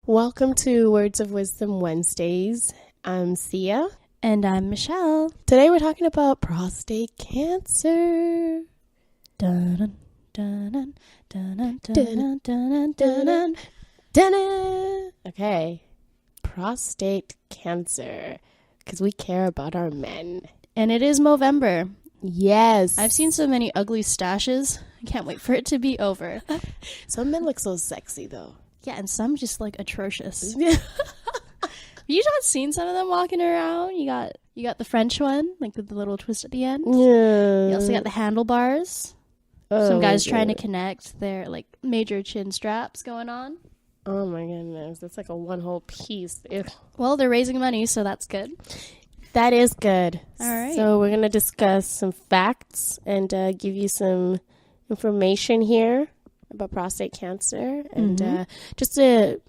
Welcome to Words of Wisdom Wednesdays. I'm Sia. And I'm Michelle. Today we're talking about prostate cancer. Dun, dun, dun, dun, dun, dun, dun, dun. Okay, prostate cancer, because we care about our men. And it is Movember. Yes. I've seen so many ugly stashes. I can't wait for it to be over. Some men look so sexy, though. Yeah, and some just like atrocious. Yeah. You not seen some of them walking around? You got the French one, like with the little twist at the end. Yeah. You also got the handlebars. Some guys trying to connect their like major chin straps going on. Oh my goodness, that's like a one whole piece. Ew. Well, they're raising money, so that's good. That is good. All right. So we're going to discuss some facts and give you some information here about prostate cancer. And just to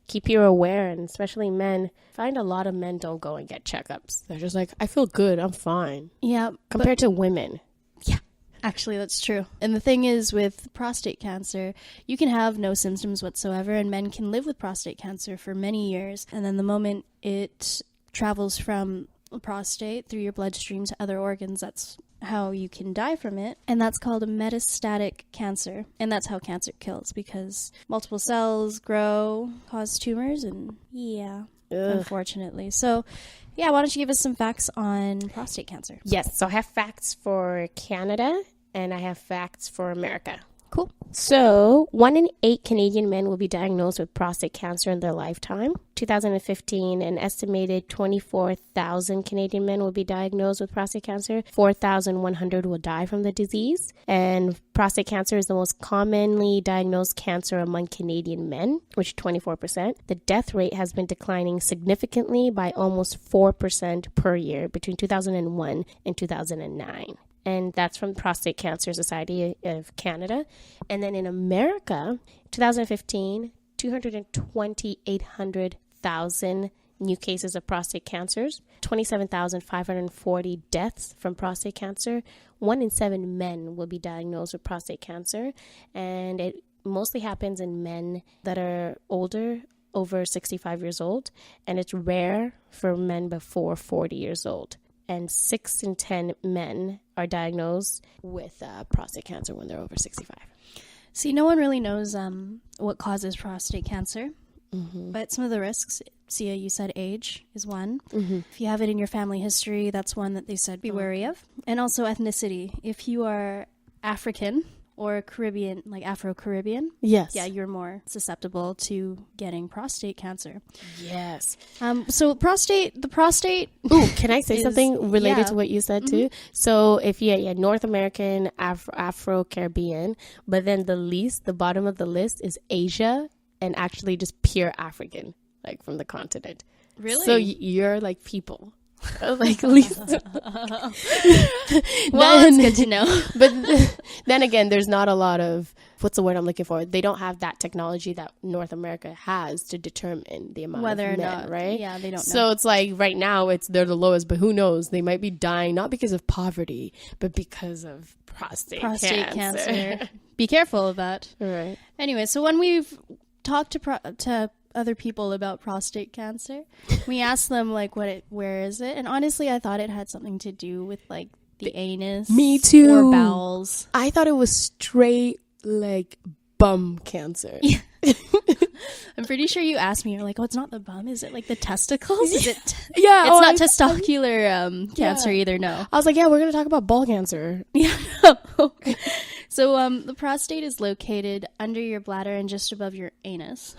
keep you aware, and especially men, I find a lot of men don't go and get checkups. They're just like, I feel good, I'm fine. Yeah. Compared to women. Yeah. Actually, that's true. And the thing is, with prostate cancer, you can have no symptoms whatsoever, and men can live with prostate cancer for many years. And then the moment it travels from the prostate through your bloodstream to other organs, that's how you can die from it. And that's called a metastatic cancer. And that's how cancer kills, because multiple cells grow, cause tumors, and unfortunately. So, yeah, why don't you give us some facts on prostate cancer? Yes, so I have facts for Canada and I have facts for America. Cool. So, 1 in 8 Canadian men will be diagnosed with prostate cancer in their lifetime. 2015, an estimated 24,000 Canadian men will be diagnosed with prostate cancer. 4,100 will die from the disease. And prostate cancer is the most commonly diagnosed cancer among Canadian men, which is 24%. The death rate has been declining significantly by almost 4% per year between 2001 and 2009. And that's from Prostate Cancer Society of Canada. And then in America, 2015, 228,000 new cases of prostate cancers, 27,540 deaths from prostate cancer. 1 in 7 men will be diagnosed with prostate cancer. And it mostly happens in men that are older, over 65 years old. And it's rare for men before 40 years old. And 6 in 10 men are diagnosed with prostate cancer when they're over 65. See, no one really knows what causes prostate cancer, but some of the risks, Sia, you said age is one. If you have it in your family history, that's one that they said be wary of. And also ethnicity. If you are African or Caribbean, like Afro-Caribbean, yes, yeah, you're more susceptible to getting prostate cancer. Yes. So the prostate. Ooh, can I say something related to what you said too? So if North American, Afro-Caribbean, but then the bottom of the list is Asia and actually just pure African, like from the continent. Really? So you're like people. Like at least. Well, it's good to know. But then again, there's not a lot of, what's the word I'm looking for? They don't have that technology that North America has to determine the amount whether of men, or not, right? Yeah, they don't know. So it's like right now they're the lowest, but who knows? They might be dying not because of poverty, but because of prostate cancer. Be careful of that. Right. Anyway, so when we've talked to other people about prostate cancer, we asked them like where is it, and honestly I thought it had something to do with like the anus. Me too. Or bowels. I thought it was straight like bum cancer. Yeah. I'm pretty sure you asked me, you're like, oh, it's not the bum, is it like the testicles? Is it Yeah, it's not testicular cancer either. No, I was like, yeah, we're gonna talk about ball cancer. Yeah. So the prostate is located under your bladder and just above your anus.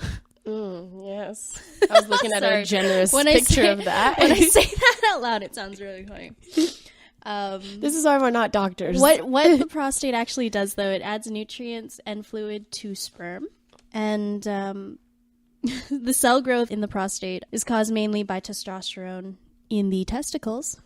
Yes. I was looking at a generous picture of that. When I say that out loud, it sounds really funny. This is why we're not doctors. What the prostate actually does, though, it adds nutrients and fluid to sperm. And the cell growth in the prostate is caused mainly by testosterone in the testicles.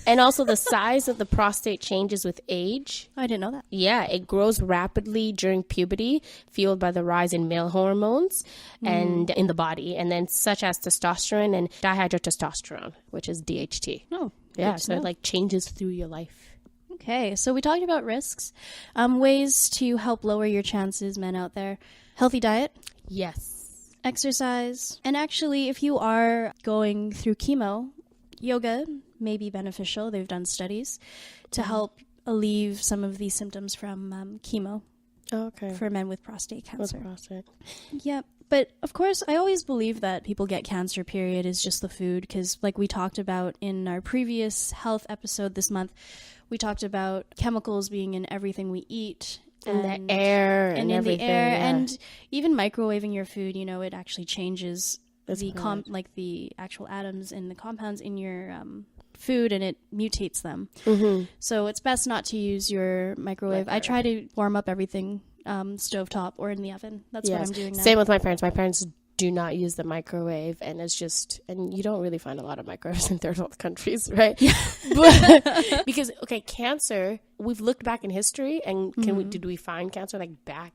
And also the size of the prostate changes with age. I didn't know that. Yeah, it grows rapidly during puberty, fueled by the rise in male hormones and in the body, and then such as testosterone and dihydrotestosterone, which is DHT. Oh, yeah, so it like changes through your life. Okay, so we talked about risks, ways to help lower your chances, men out there. Healthy diet. Yes. exercise. And actually, if you are going through chemo, yoga may be beneficial. They've done studies to help alleviate some of these symptoms from chemo. Oh, okay. For men with prostate cancer. With prostate. Yep. But of course, I always believe that people get cancer, period, is just the food. Because like we talked about in our previous health episode this month, we talked about chemicals being in everything we eat. And the air and in everything. the air. Yeah. And even microwaving your food, you know, it actually changes the actual atoms in the compounds in your food, and it mutates them. Mm-hmm. So it's best not to use your microwave. I try to warm up everything stovetop or in the oven. That's what I'm doing now. Same with my parents. My parents do not use the microwave, and it's just, and you don't really find a lot of microwaves in third world countries, right? Yeah. But because cancer, we've looked back in history, and did we find cancer like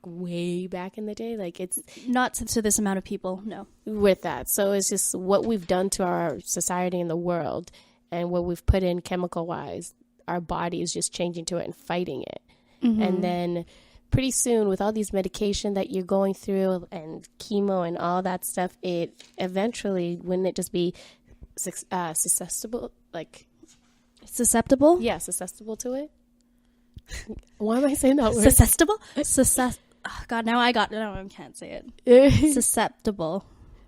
way back in the day? Like it's not to this amount of people, no. With that, so it's just what we've done to our society and the world, and what we've put in chemical wise. Our body is just changing to it and fighting it, and then pretty soon, with all these medication that you're going through and chemo and all that stuff, it eventually, wouldn't it just be susceptible? Susceptible? Yeah, susceptible to it. Why am I saying that word? Susceptible? Oh, God, now I can't say it. Susceptible.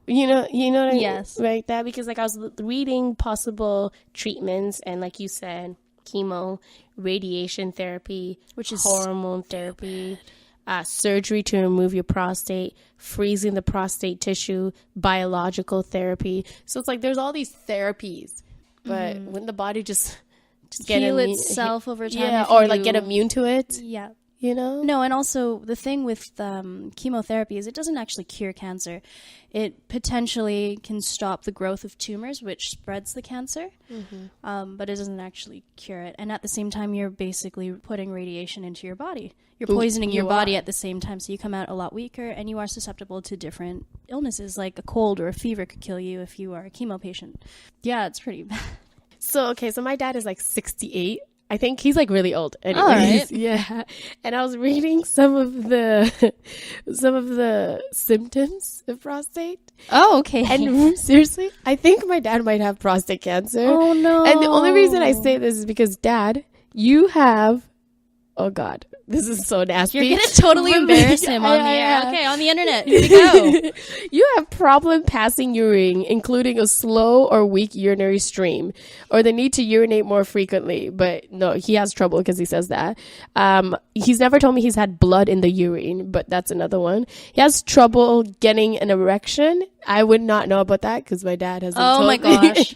You know what I mean? Yes. Right, that, because like I was reading possible treatments, and like you said, chemo, radiation therapy, which is hormone therapy, surgery to remove your prostate, freezing the prostate tissue, biological therapy. So it's like there's all these therapies, but when the body just get heal itself over time, or like get immune to it, yeah. You know? No, and also the thing with chemotherapy is it doesn't actually cure cancer. It potentially can stop the growth of tumors, which spreads the cancer, but it doesn't actually cure it. And at the same time, you're basically putting radiation into your body. You're poisoning your body at the same time, so you come out a lot weaker, and you are susceptible to different illnesses, like a cold or a fever could kill you if you are a chemo patient. Yeah, it's pretty bad. So my dad is like 68. I think he's like really old. Anyways. All right. Yeah. And I was reading some of the symptoms of prostate. Oh, okay. And seriously, I think my dad might have prostate cancer. Oh no. And the only reason I say this is because, Dad, you have, oh God, this is so nasty. You're going to totally embarrass him on the air. Okay, on the internet. Here we go. You have problem passing urine, including a slow or weak urinary stream, or the need to urinate more frequently. But no, he has trouble because he says that. He's never told me he's had blood in the urine, but that's another one. He has trouble getting an erection. I would not know about that because my dad hasn't told me. Oh my gosh.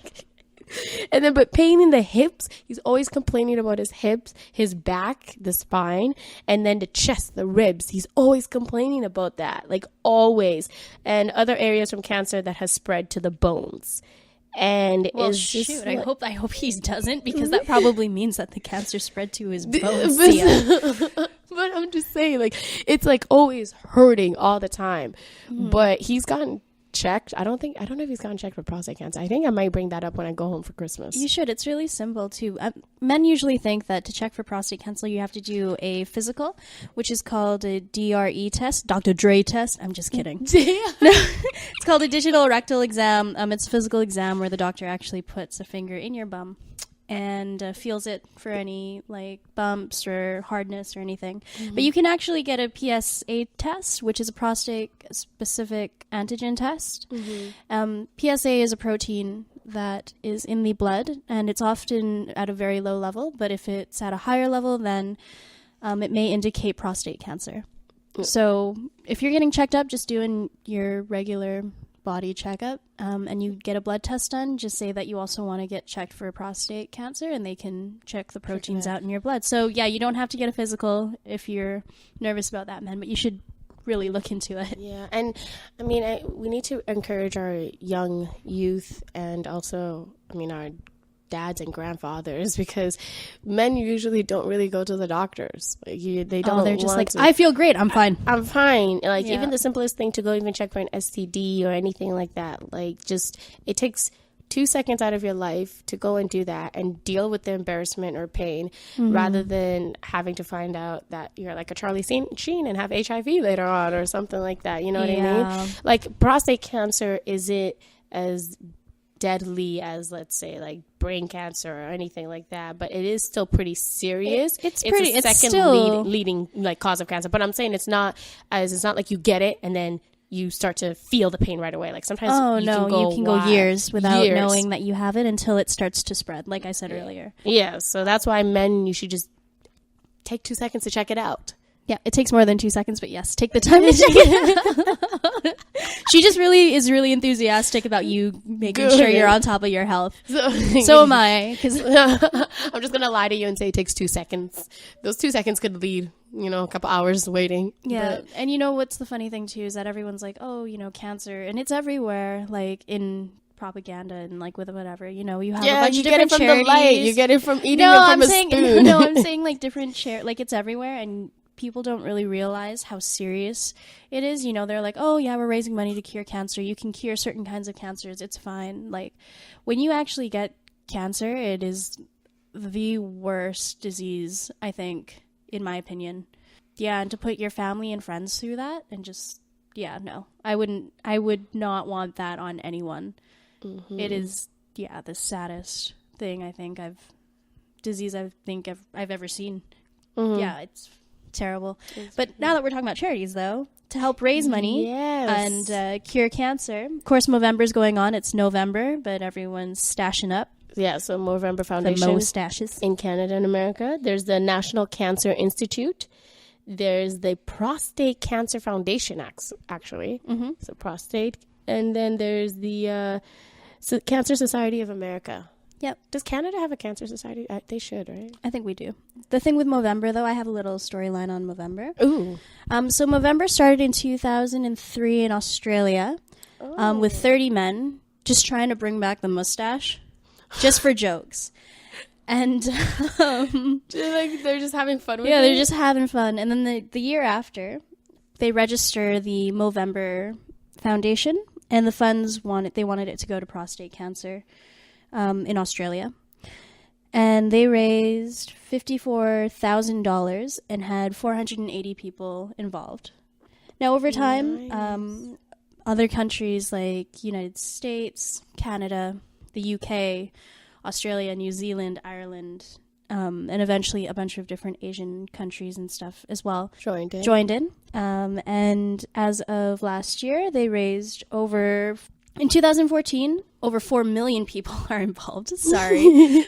And then, but pain in the hips, he's always complaining about his hips, his back, the spine, and then the chest, the ribs. He's always complaining about that, like always. And other areas from cancer that has spread to the bones. And shoot, I hope he doesn't, because that probably means that the cancer spread to his bones. But I'm just saying, like, it's like always hurting all the time. But he's gotten checked. I don't know if he's gotten checked for prostate cancer. I think I might bring that up when I go home for Christmas. You should. It's really simple too. Men usually think that to check for prostate cancer you have to do a physical, which is called a DRE test, Dr. Dre test. I'm just kidding. It's called a digital rectal exam. It's a physical exam where the doctor actually puts a finger in your bum and feels it for any like bumps or hardness or anything. But you can actually get a PSA test, which is a prostate specific antigen test. PSA is a protein that is in the blood, and it's often at a very low level, but if it's at a higher level, then it may indicate prostate cancer. So if you're getting checked up, just doing your regular body checkup, and you get a blood test done, just say that you also want to get checked for prostate cancer, and they can check the proteins out in your blood. So yeah, you don't have to get a physical if you're nervous about that, men, but you should really look into it. Yeah, and I mean, we need to encourage our young youth, and also, I mean, our dads and grandfathers, because men usually don't really go to the doctors. Like they don't. They're just like, I feel great. I'm fine. I'm fine. Like even the simplest thing to go even check for an STD or anything like that. Like just it takes 2 seconds out of your life to go and do that and deal with the embarrassment or pain rather than having to find out that you're like a Charlie Sheen and have HIV later on or something like that. You know what I mean? Like prostate cancer isn't as deadly as, let's say, like brain cancer or anything like that, but it is still pretty serious. It's a second leading like cause of cancer, but I'm saying it's not like you get it and then you start to feel the pain right away. Like sometimes you can go years without knowing that you have it until it starts to spread, like I said earlier. Yeah, so that's why men, you should just take 2 seconds to check it out. Yeah, it takes more than 2 seconds, but yes, take the time to check it out. She just is really enthusiastic about you making sure you're on top of your health. So am I. I'm just going to lie to you and say it takes 2 seconds. Those 2 seconds could lead, a couple hours waiting. Yeah, and what's the funny thing, too, is that everyone's like, oh, cancer, and it's everywhere, like in propaganda and like with whatever, you have a bunch of different charities. You get it from the light. You get it from eating it from a spoon. No, I'm saying like different like it's everywhere, and people don't really realize how serious it is. They're like, oh yeah, we're raising money to cure cancer. You can cure certain kinds of cancers. It's fine. Like when you actually get cancer, it is the worst disease, I think, in my opinion. Yeah. And to put your family and friends through that and just, no, I would not want that on anyone. Mm-hmm. It is, the saddest thing I've ever seen. Mm-hmm. Yeah. It's terrible. But now that we're talking about charities, though, to help raise money and cure cancer, of course, Movember is going on. It's November, but everyone's stashing up. Yeah, so Movember Foundation the most stashes in Canada and America. There's the National Cancer Institute. There's the Prostate Cancer Foundation, actually. Mm-hmm. So prostate. And then there's the Cancer Society of America. Yep. Does Canada have a cancer society? They should, right? I think we do. The thing with Movember, though, I have a little storyline on Movember. Ooh. So Movember started in 2003 in Australia with 30 men just trying to bring back the mustache just for jokes. And they're just having fun with it? Yeah, they're just having fun. And then the year after, they register the Movember Foundation, and the funds wanted it to go to prostate cancer. In Australia, and they raised $54,000 and had 480 people involved. Now, over time, other countries like United States, Canada, the UK, Australia, New Zealand, Ireland, and eventually a bunch of different Asian countries and stuff as well joined in. And as of last year, they raised in 2014, over 4 million people are involved,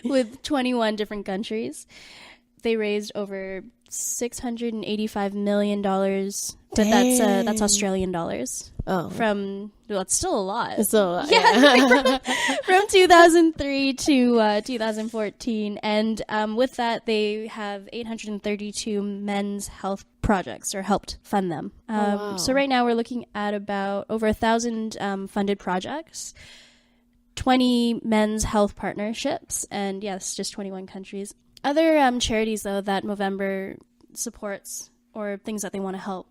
with 21 different countries. They raised over $685 million, but that's Australian dollars. Oh. It's still a lot. It's still a lot. Yeah. From 2003 to 2014. And with that, they have 832 men's health projects or helped fund them. Wow. So right now we're looking at about over 1,000 funded projects, 20 men's health partnerships, and yes, just 21 countries. Other charities, though, that Movember supports or things that they want to help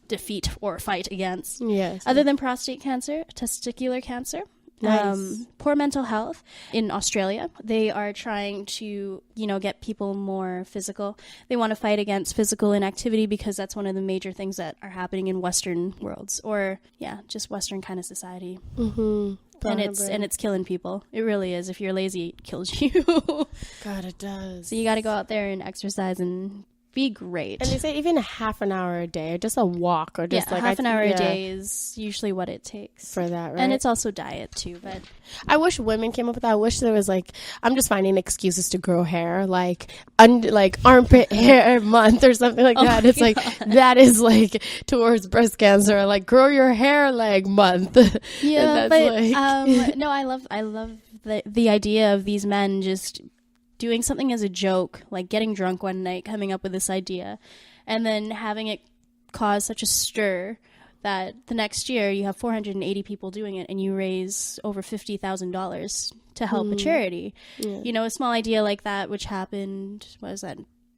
defeat or fight against. Yes. Other than prostate cancer, testicular cancer. Nice. Poor mental health in Australia. They are trying to, get people more physical. They want to fight against physical inactivity because that's one of the major things that are happening in Western worlds or, just Western kind of society. Mm-hmm. And it's killing people. It really is. If you're lazy, it kills you. God, it does. So you got to go out there and exercise and be great. And they say even a half an hour a day, or just a walk, or just half an hour a day is usually what it takes for that, right? And it's also diet too. But I wish women came up with that. I wish there was I'm just finding excuses to grow hair, like armpit hair month or something like that. It's God. That is towards breast cancer, grow your hair month. Yeah, but no, I love the idea of these men just doing something as a joke, like getting drunk one night, coming up with this idea, and then having it cause such a stir that the next year you have 480 people doing it and you raise over $50,000 to help a charity. Yeah. A small idea like that, which happened,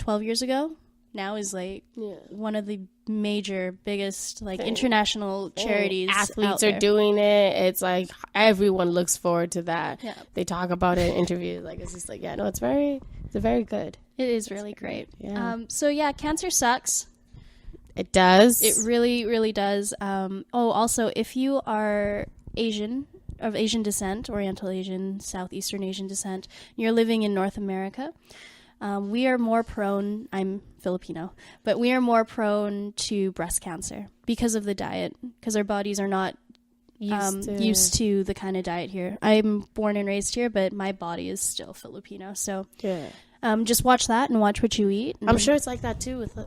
12 years ago? now is like one of the major, biggest like international charities. Athletes are doing it. It's like everyone looks forward to that. Yeah. They talk about it in interviews. Like it's just like it's very good. It is really great. Yeah. So yeah, cancer sucks. It does. It really, really does. Also, if you are Asian, of Asian descent, Oriental Asian, Southeastern Asian descent, you're living in North America, we are more prone, I'm Filipino, but we are more prone to breast cancer because of the diet, because our bodies are not used to the kind of diet here. I'm born and raised here, but my body is still Filipino. So just watch that and watch what you eat. I'm sure it's like that too with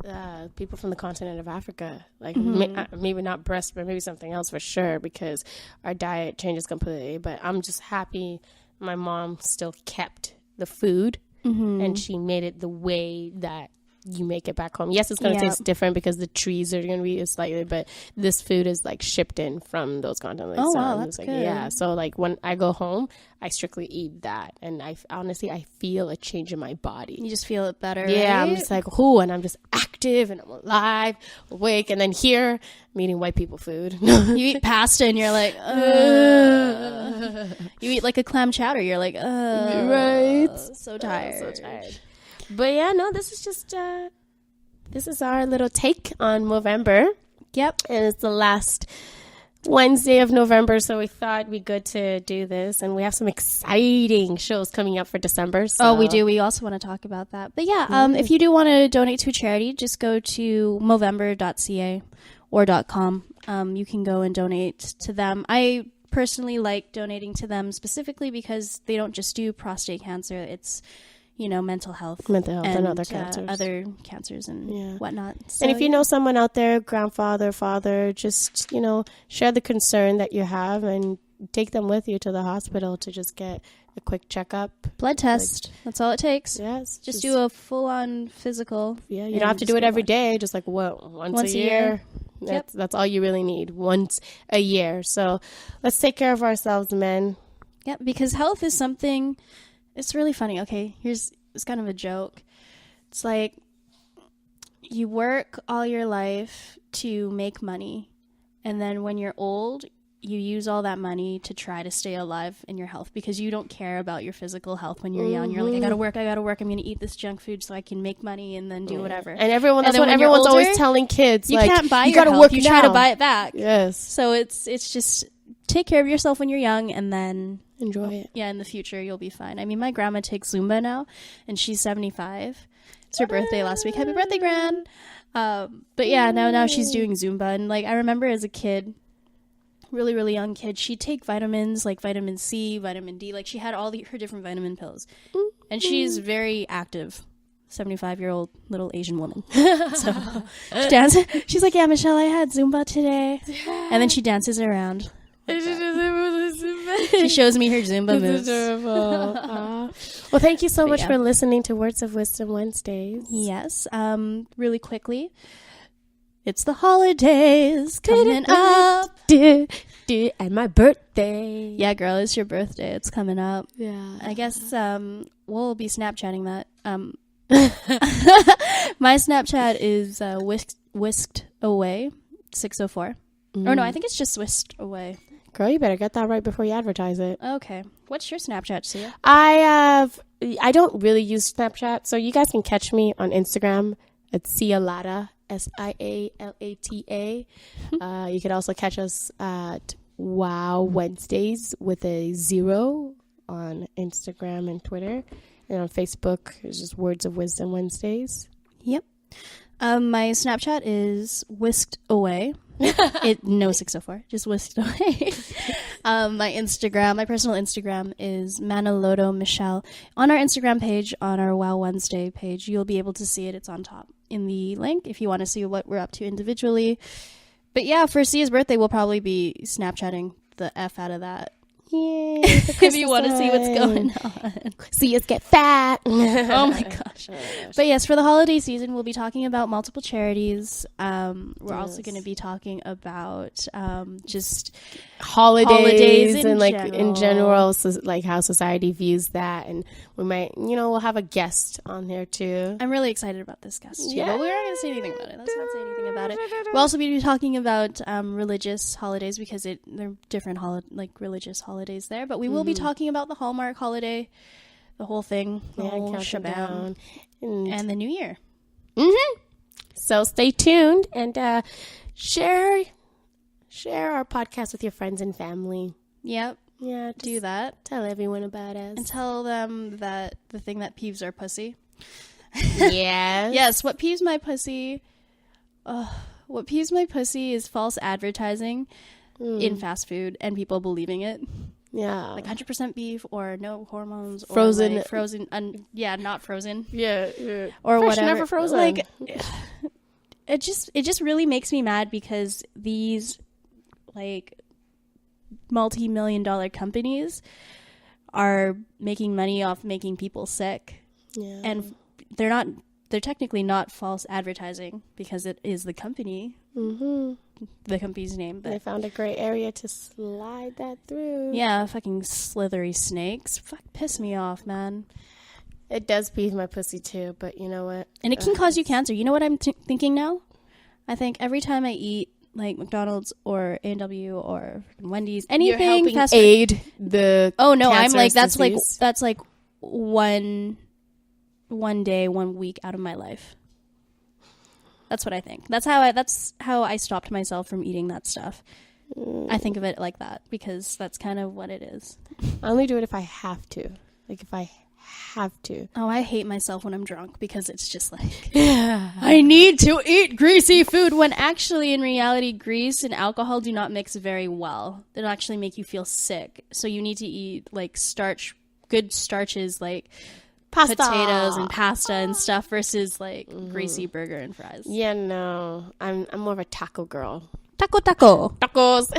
people from the continent of Africa. Like maybe not breast, but maybe something else for sure, because our diet changes completely. But I'm just happy my mom still kept the food and she made it the way that you make it back home. Yes, it's going to taste different because the trees are going to be slightly, but this food is like shipped in from those continents. Oh, wow, that's like, good. Yeah, so like when I go home, I strictly eat that, and I feel a change in my body. You just feel it better. Yeah, right? I'm just like, and I'm just active and I'm alive, awake, and then here I'm eating white people food. You eat pasta and you're like, you eat like a clam chowder, you're like, right? So tired. So tired. But yeah, no, this is just, this is our little take on Movember. Yep. And it's the last Wednesday of November, so we thought it'd be good to do this. And we have some exciting shows coming up for December. So. Oh, we do. We also want to talk about that. But yeah, if you do want to donate to a charity, just go to movember.ca or .com. You can go and donate to them. I personally like donating to them specifically because they don't just do prostate cancer. It's mental health and other cancers. Other cancers and whatnot. So, and if you know someone out there, grandfather, father, just, share the concern that you have and take them with you to the hospital to just get a quick checkup. Blood test. That's all it takes. Yes. Just do a full-on physical. Yeah, you don't have to do it every day. Just like once a year. That's all you really need. Once a year. So let's take care of ourselves, men. Yeah, because health is something... It's really funny. Okay, it's kind of a joke. It's like you work all your life to make money, and then when you're old, you use all that money to try to stay alive in your health because you don't care about your physical health when you're young. You're like, I gotta work. I'm going to eat this junk food so I can make money and then do whatever. And that's what everyone's always telling kids. You like, can't buy you your gotta health. work You now. try to buy it back. Yes. So it's just take care of yourself when you're young and then... Enjoy it. Yeah, in the future, you'll be fine. I mean, my grandma takes Zumba now, and she's 75. It's her birthday last week. Happy birthday, Gran! But yeah, now she's doing Zumba. And, like, I remember as a kid, really, really young kid, she'd take vitamins, like vitamin C, vitamin D. Like, she had all her different vitamin pills. And she's very active. 75-year-old little Asian woman. So she dances. She's like, yeah, Michelle, I had Zumba today. And then she dances around. She shows me her Zumba moves. Adorable. Well, thank you so much for listening to Words of Wisdom Wednesdays. Yes. Really quickly, it's the holidays coming up. And my birthday. Yeah, girl, it's your birthday. It's coming up. Yeah. I guess we'll be Snapchatting that. My Snapchat is whisked away 604. Or no, I think it's just whisked away. Girl, you better get that right before you advertise it. Okay. What's your Snapchat, Sia? I don't really use Snapchat, so you guys can catch me on Instagram at Sia&Lata, SIALATA. You can also catch us at Wow Wednesdays with a 0 on Instagram and Twitter. And on Facebook, it's just Words of Wisdom Wednesdays. Yep. My Snapchat is whisked away. No 604, just whisked away. My personal Instagram is Sia&Michelle. On our Instagram page, on our Wow Wednesday page, you'll be able to see it. It's on top in the link if you want to see what we're up to individually. But yeah, for Sia's birthday, we'll probably be Snapchatting the F out of that. Yay, if you want to see what's going on. See us get fat. Oh my gosh. But yes, for the holiday season, we'll be talking about multiple charities. We're also going to be talking about just holidays and like general. in general, so like how society views that, and we might, we'll have a guest on there too. I'm really excited about this guest too, Yeah. but we're not going to say anything about it. Let's not say anything about it. We'll also be talking about religious holidays because they're different religious holidays there, but we will be talking about the Hallmark holiday, the whole thing, the whole shebang, and the New Year. Mm-hmm. So stay tuned and share our podcast with your friends and family. Yep. Yeah, do that. Tell everyone about us. And tell them that the thing that peeves our pussy. Yes. Yes, what peeves my pussy... what peeves my pussy is false advertising in fast food and people believing it. Yeah. Like 100% beef or no hormones. Frozen. Or like frozen. Not frozen. Yeah. Or Fresh, whatever. never frozen. Like, it just really makes me mad because these like multi-million-dollar companies are making money off making people sick. Yeah. And they're technically not false advertising because it is the company, the company's name. But they found a great area to slide that through. Yeah, fucking slithery snakes. Fuck, piss me off, man. It does peeve my pussy too, but you know what? And it can cause you cancer. You know what I'm thinking now? I think every time I eat like McDonald's or A&W or Wendy's, anything you're helping fast food, aid the. Oh no, I'm like cancerous that's disease. like one day, 1 week out of my life. That's what I think. That's how I stopped myself from eating that stuff. I think of it like that because that's kind of what it is. I only do it if I have to. Like if I have to. Oh, I hate myself when I'm drunk because it's just like I need to eat greasy food when actually in reality grease and alcohol do not mix very well. They'll actually make you feel sick. So you need to eat like good starches like Pasta. potatoes and pasta and stuff versus like greasy burger and fries. Yeah, no. I'm more of a taco girl. Taco. Tacos.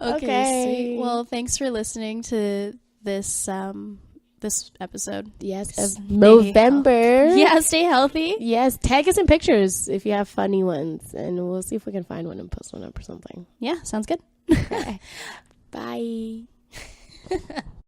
Okay. Sweet. Well, thanks for listening to this episode. Yes, of Movember. Yeah, stay healthy. Yes, tag us in pictures if you have funny ones, and we'll see if we can find one and post one up or something. Yeah, sounds good. Okay. Bye.